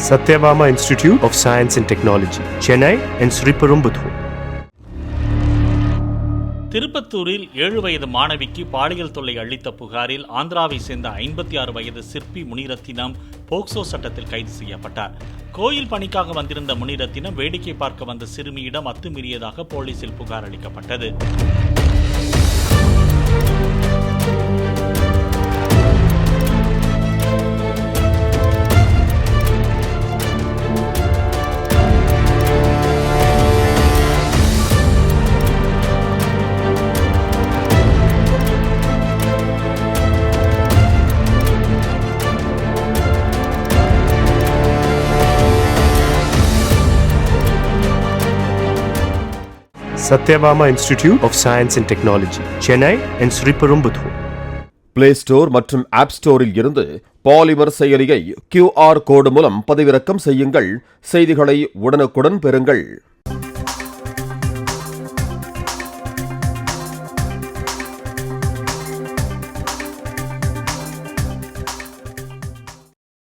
Satyabama Institute of Science and Technology, Chennai and Sriperumbudur. திருப்பத்தூரில் 7 வயது மாணவிக்கு பாலியல் தொல்லை அளித்த புகாரில் ஆந்திராவை சேர்ந்த 56 வயது சிற்பி முனிரத்தினம் போக்சோ சட்டத்தில் கைது செய்யப்பட்டார். கோயில் பணிக்காக வந்திருந்த முனிரத்தினம் வேடிக்கை பார்க்க வந்த சிறுமியிடம் அத்துமீறியதாக போலீசில் புகார் அளிக்கப்பட்டது. Satyabama Institute of Science and Technology, Chennai and Sriperumbudur. Play store மற்றும் ஆப் ஸ்டோரில் இருந்து பாலிமர் செயலியை QR கோடு மூலம் பதிவிறக்கம் செய்யுங்கள். செய்திகளை உடனுக்குடன் பெறுங்கள்.